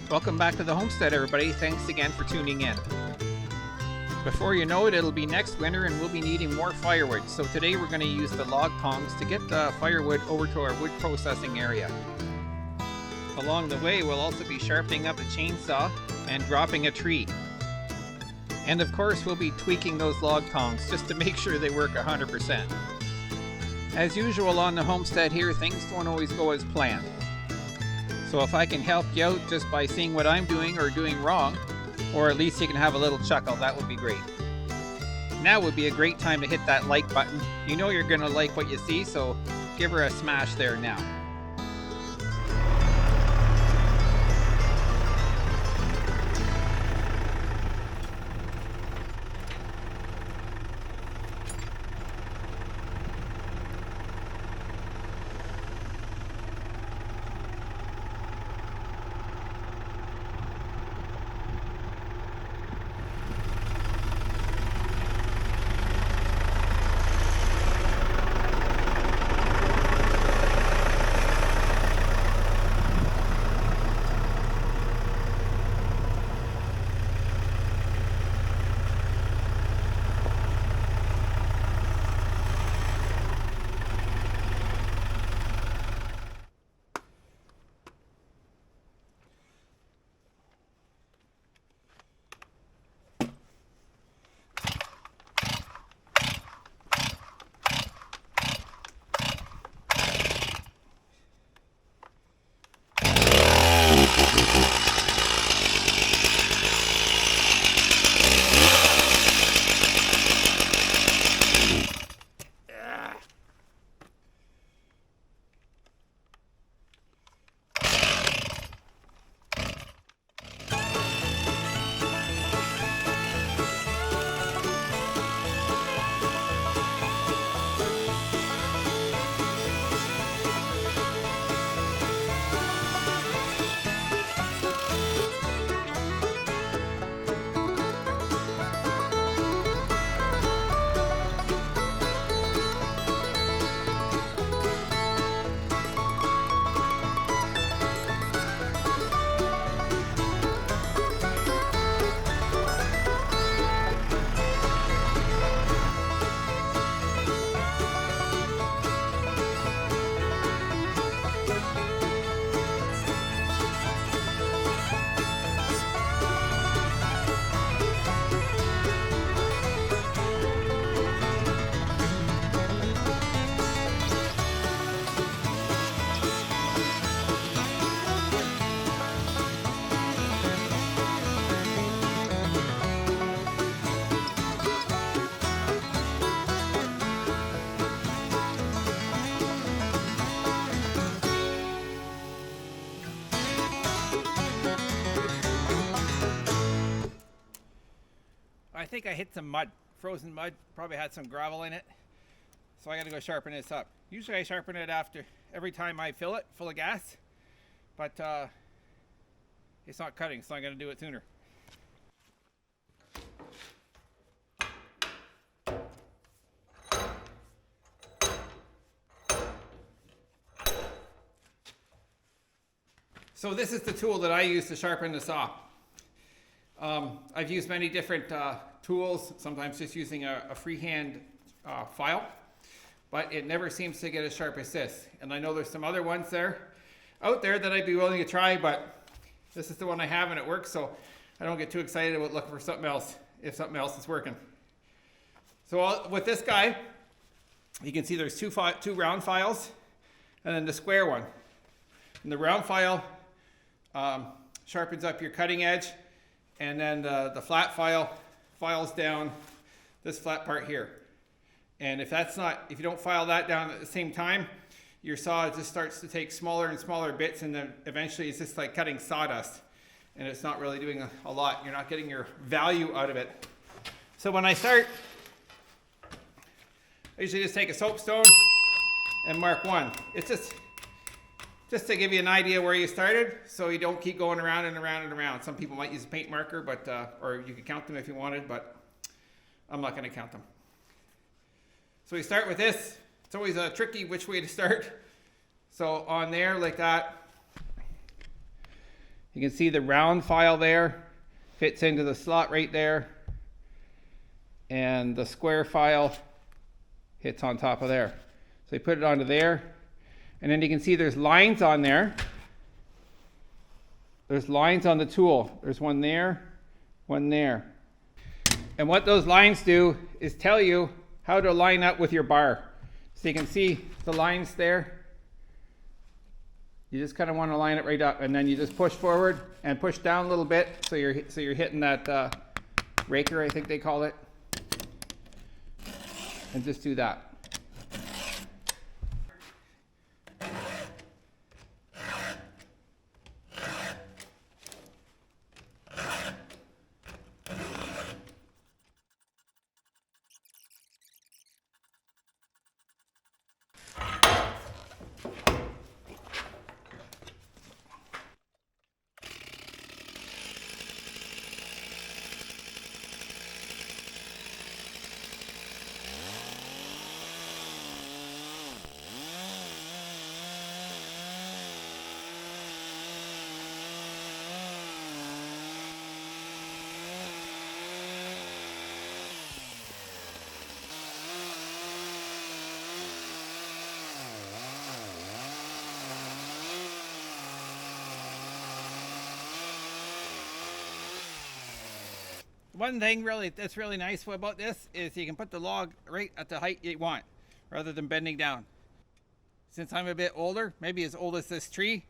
Welcome back to the homestead, everybody. Thanks again for tuning in. Before you know it, it'll be next winter and we'll be needing more firewood. So today we're going to use the log tongs to get the firewood over to our wood processing area. Along the way, we'll also be sharpening up a chainsaw and dropping a tree. And of course, we'll be tweaking those log tongs just to make sure they work 100%. As usual on the homestead here, things don't always go as planned. So if I can help you out just by seeing what I'm doing or doing wrong, or at least you can have a little chuckle, that would be great. Now would be a great time to hit that like button. You know you're going to like what you see, so give her a smash there now. I think I hit some mud, frozen mud, probably had some gravel in it. So I gotta go sharpen this up. Usually I sharpen it after every time I fill it full of gas, but it's not cutting, so I'm gonna do it sooner. So this is the tool that I use to sharpen the saw. I've used many different tools, sometimes just using a freehand file, but it never seems to get as sharp as this. And I know there's some other ones out there that I'd be willing to try, but this is the one I have and it works, so I don't get too excited about looking for something else if something else is working. So with this guy, you can see there's two round files and then the square one. And the round file sharpens up your cutting edge, and then the flat file files down this flat part here. And if you don't file that down at the same time, your saw just starts to take smaller and smaller bits, and then eventually it's just like cutting sawdust, and it's not really doing a lot. You're not getting your value out of it. So when I start, I usually just take a soapstone and mark one. It's just to give you an idea where you started, so you don't keep going around and around and around. Some people might use a paint marker, but or you could count them if you wanted, but I'm not going to count them. So we start with this. It's always tricky which way to start. So on there like that, You can see the round file there fits into the slot right there, and the square file hits on top of there. So you put it onto there, and then you can see there's lines on there. There's lines on the tool. There's one there, one there. And what those lines do is tell you how to line up with your bar. So you can see the lines there. You just kind of want to line it right up, and then you just push forward and push down a little bit, so you're hitting that raker, I think they call it, and just do that. One thing that's really nice about this is you can put the log right at the height you want rather than bending down. Since I'm a bit older, maybe as old as this tree,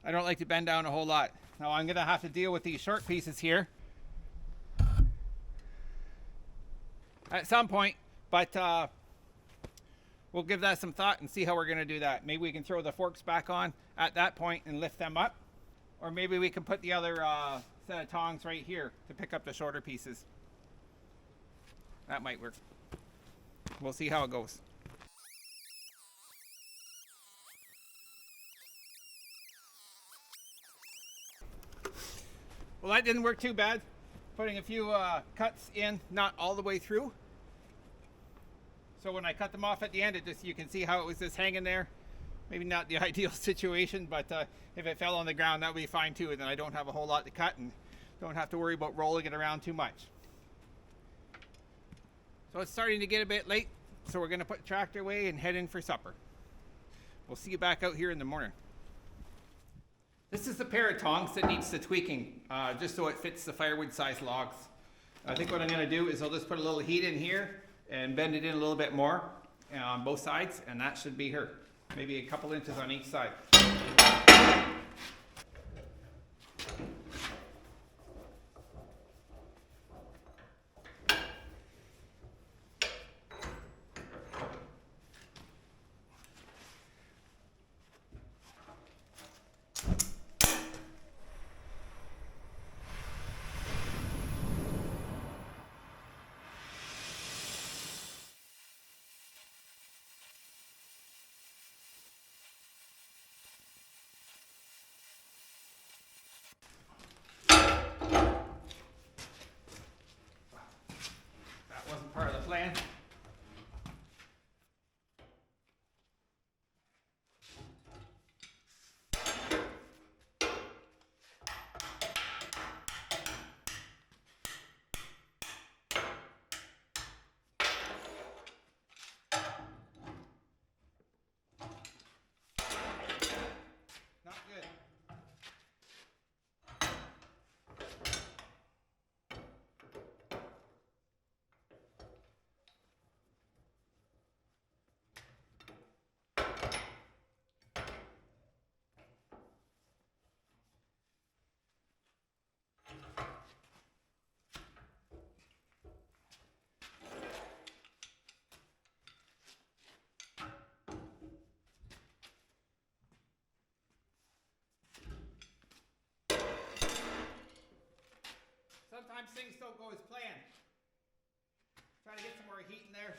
I don't like to bend down a whole lot. Now I'm gonna have to deal with these short pieces here at some point, but we'll give that some thought and see how we're gonna do that. Maybe we can throw the forks back on at that point and lift them up, or maybe we can put the other set of tongs right here to pick up the shorter pieces. That might work. We'll see how it goes. Well, that didn't work too bad. Putting a few cuts in, not all the way through. So when I cut them off at the end, you can see how it was just hanging there. Maybe not the ideal situation, but if it fell on the ground, that would be fine too. And then I don't have a whole lot to cut and don't have to worry about rolling it around too much. So it's starting to get a bit late, so we're going to put the tractor away and head in for supper. We'll see you back out here in the morning. This is the pair of tongs that needs the tweaking, just so it fits the firewood size logs. I think what I'm going to do is I'll just put a little heat in here and bend it in a little bit more on both sides, and that should be her. Maybe a couple inches on each side. Part of the plan. Not good. Sometimes things don't go as planned. Try to get some more heat in there.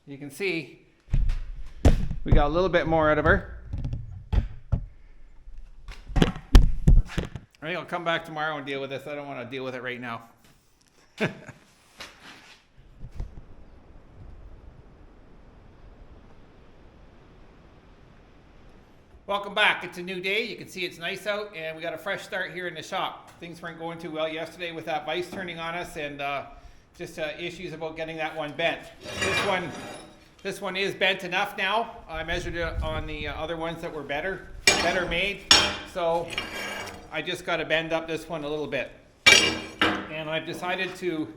You can see we got a little bit more out of her. I think I'll come back tomorrow and deal with this. I don't want to deal with it right now. Welcome back. It's a new day. You can see it's nice out and we got a fresh start here in the shop. Things weren't going too well yesterday with that vise turning on us and just issues about getting that one bent. This one is bent enough now. I measured it on the other ones that were better made. So I just got to bend up this one a little bit. And I've decided to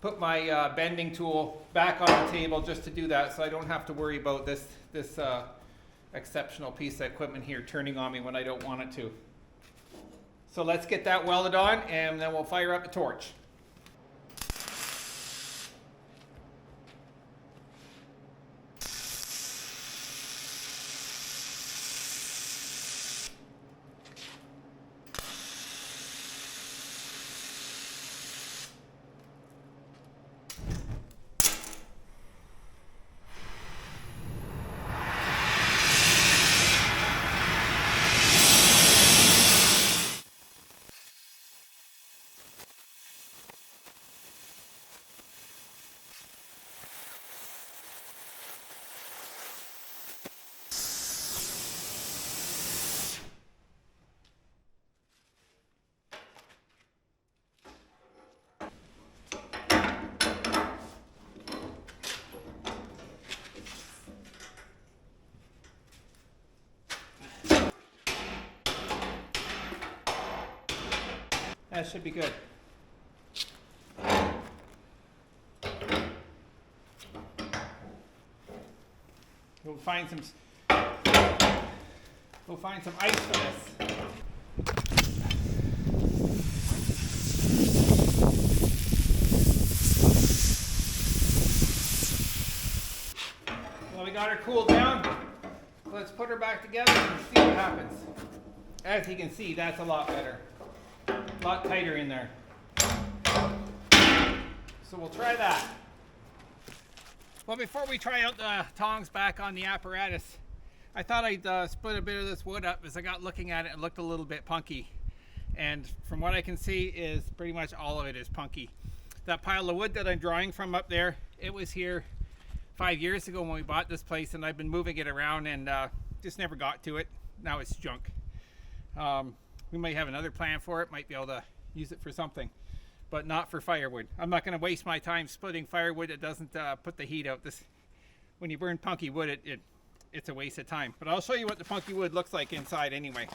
put my bending tool back on the table just to do that so I don't have to worry about this exceptional piece of equipment here turning on me when I don't want it to. So let's get that welded on and then we'll fire up the torch. That should be good. We'll find some ice for this. Well, we got her cooled down. Let's put her back together and see what happens. As you can see, that's a lot better. A lot tighter in there. So we'll try that. Well, before we try out the tongs back on the apparatus, I thought I'd split a bit of this wood up. As I got looking at it, it looked a little bit punky. And from what I can see is pretty much all of it is punky. That pile of wood that I'm drawing from up there, it was here 5 years ago when we bought this place, and I've been moving it around and just never got to it. Now it's junk. We might have another plan for it, might be able to use it for something, but not for firewood. I'm not going to waste my time splitting firewood that doesn't put the heat out. When you burn punky wood, it's a waste of time. But I'll show you what the punky wood looks like inside anyway.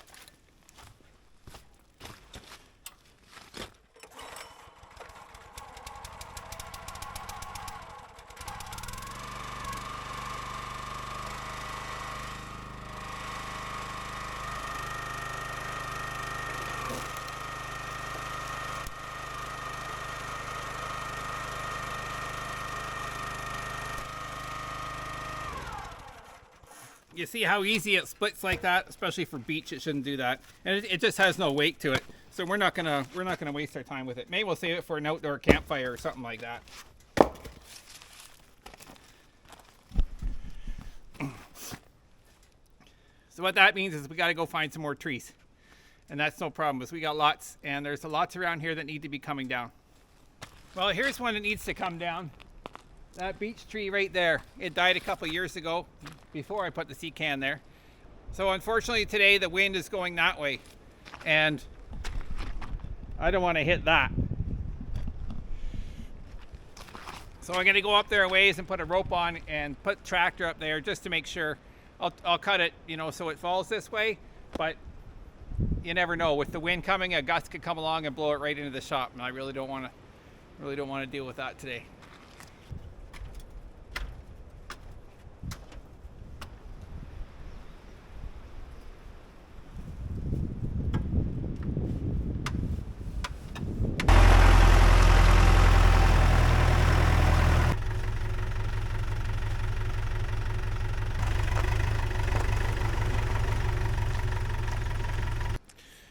You see how easy it splits like that, especially for beech. It shouldn't do that, and it just has no weight to it. So we're not gonna waste our time with it. Maybe we'll save it for an outdoor campfire or something like that. So what that means is we got to go find some more trees, and that's no problem because we got lots, and there's lots around here that need to be coming down. Well, here's one that needs to come down. That beech tree right there, it died a couple years ago before I put the seed can there. So unfortunately today the wind is going that way and I don't want to hit that. So I'm going to go up there a ways and put a rope on and put the tractor up there just to make sure. I'll cut it, so it falls this way, but you never know. With the wind coming, a gust could come along and blow it right into the shop, and I really don't want to deal with that today.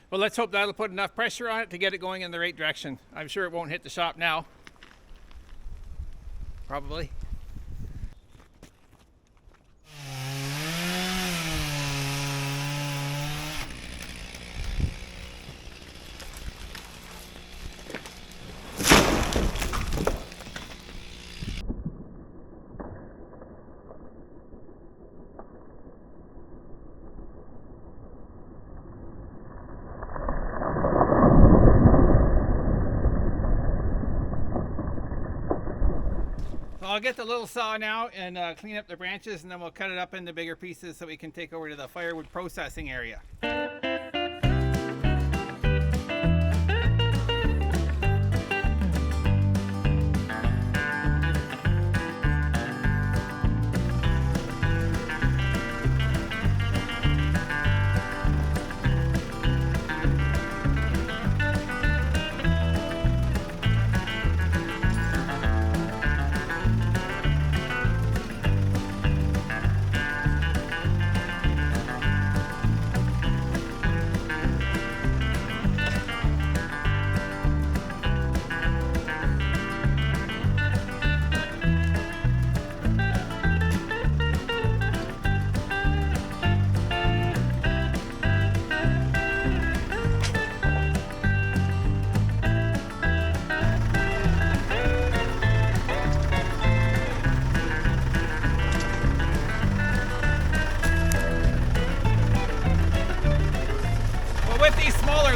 Well, let's hope that'll put enough pressure on it to get it going in the right direction. I'm sure it won't hit the shop now. Probably. So I'll get the little saw now and clean up the branches, and then we'll cut it up into bigger pieces so we can take over to the firewood processing area.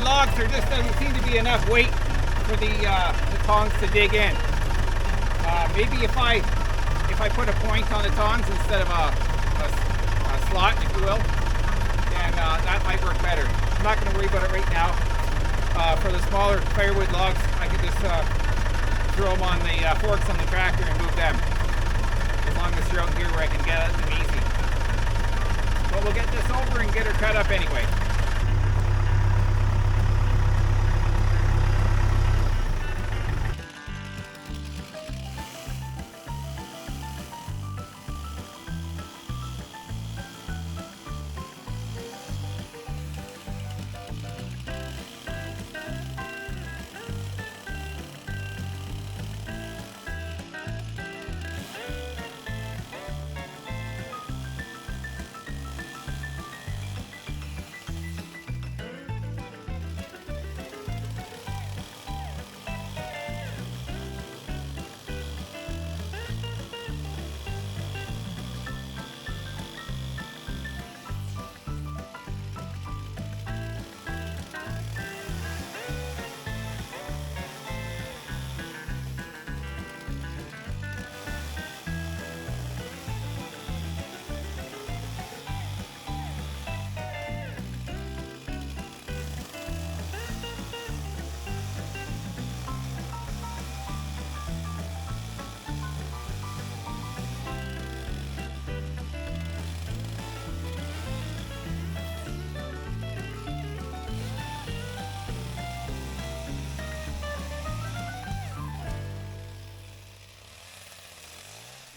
Logs, there just doesn't seem to be enough weight for the tongs to dig in. Maybe if I put a point on the tongs instead of a slot, if you will, then that might work better. I'm not going to worry about it right now. For the smaller firewood logs, I can just throw them on the forks on the tractor and move them. As long as they're out here where I can get at them easy. But we'll get this over and get her cut up anyway.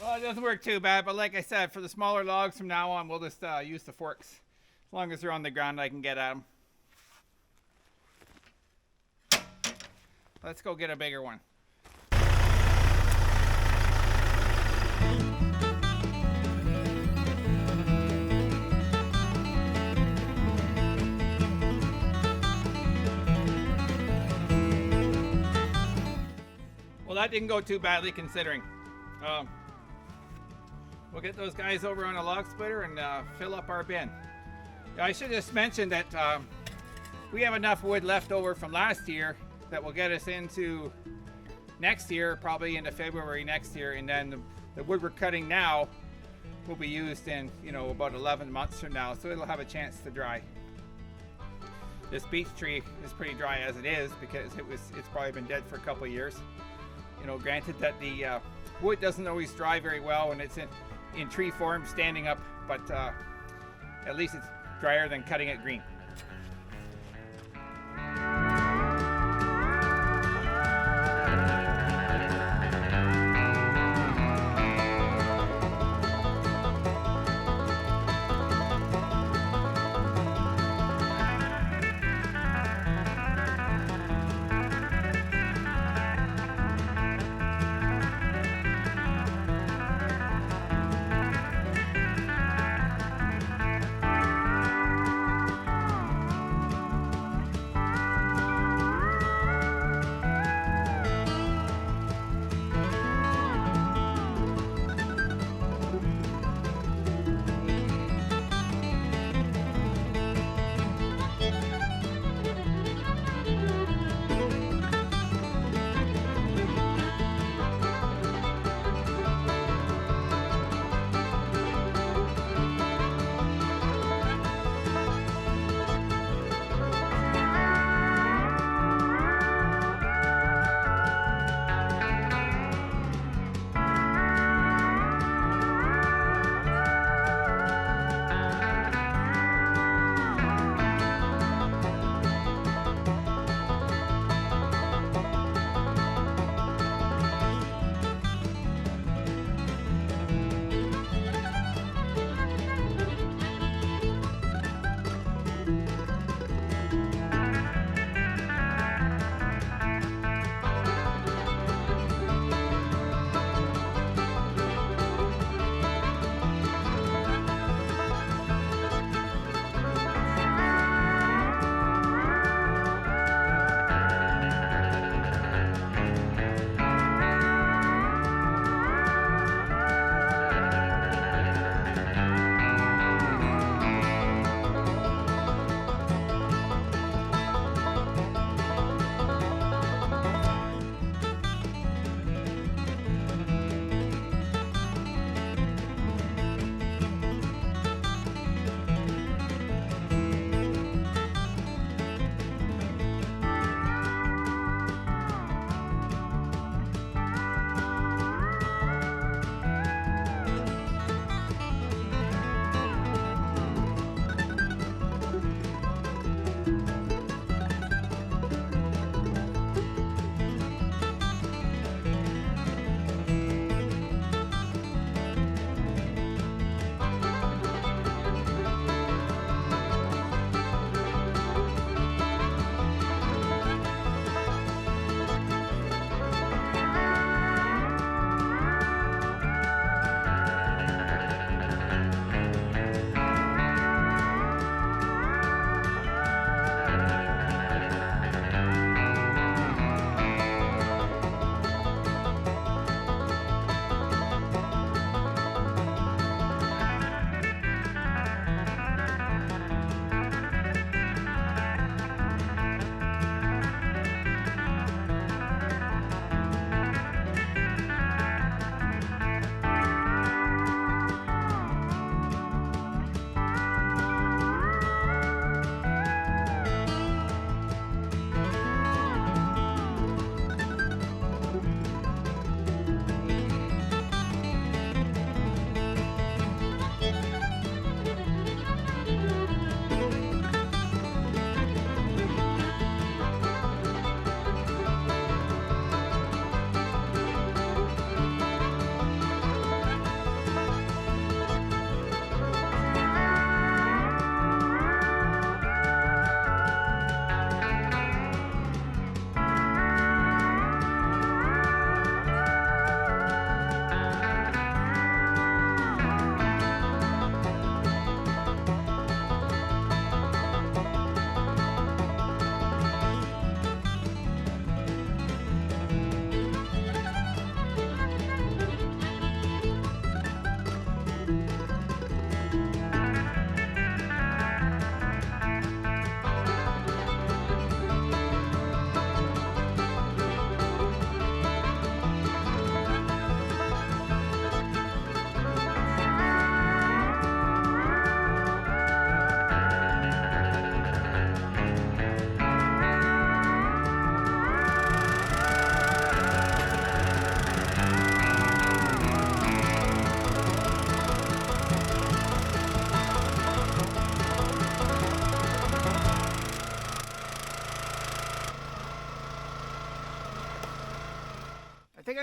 Well, it doesn't work too bad, but like I said, for the smaller logs from now on, we'll just use the forks. As long as they're on the ground, I can get at them. Let's go get a bigger one. Well, that didn't go too badly considering. We'll get those guys over on a log splitter and fill up our bin. I should just mention that we have enough wood left over from last year that will get us into next year, probably into February next year, and then the wood we're cutting now will be used in, about 11 months from now, so it'll have a chance to dry. This beech tree is pretty dry as it is because it's probably been dead for a couple of years. Granted that the wood doesn't always dry very well when it's in tree form standing up, but at least it's drier than cutting it green.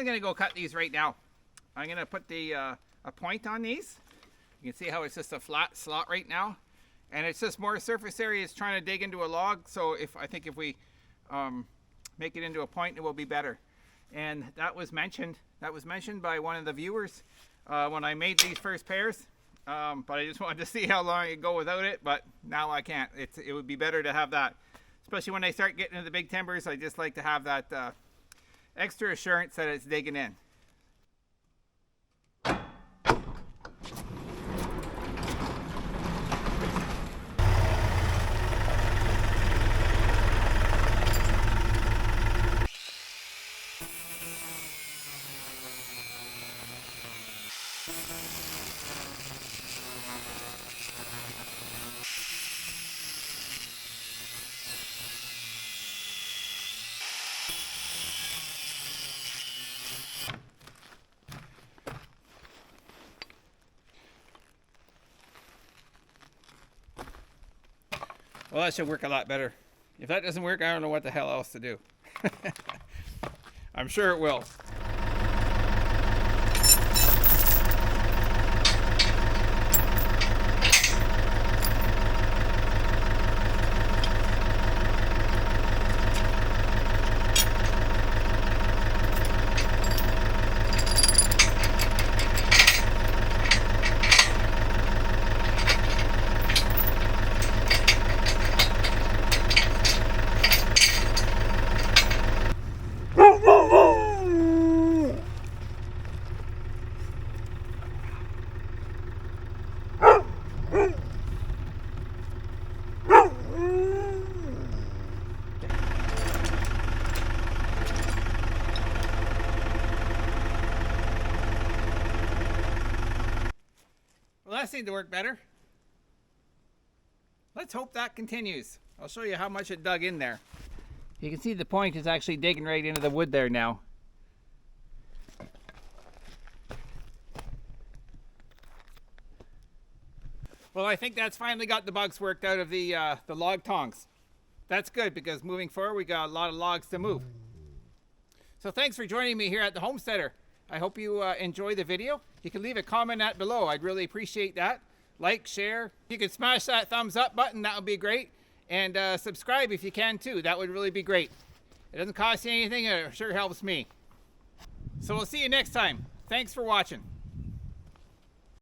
I'm gonna go cut these right now. I'm gonna put the a point on these. You can see how it's just a flat slot right now, and it's just more surface area. It's trying to dig into a log. So I think if we make it into a point, it will be better. And that was mentioned by one of the viewers when I made these first pairs. But I just wanted to see how long I could go without it. But now I can't. It would be better to have that, especially when I start getting into the big timbers. I just like to have that extra assurance that it's digging in. Well, that should work a lot better. If that doesn't work, I don't know what the hell else to do. I'm sure it will. Well, that seemed to work better. Let's hope that continues. I'll show you how much it dug in there. You can see the point is actually digging right into the wood there now. Well, I think that's finally got the bugs worked out of the log tongs. That's good because moving forward we got a lot of logs to move. So thanks for joining me here at the Homesteader. I hope you enjoy the video. You can leave a comment below. I'd really appreciate that. Like, share. You can smash that thumbs up button. That would be great. And subscribe if you can too. That would really be great. It doesn't cost you anything. It sure helps me. So we'll see you next time. Thanks for watching.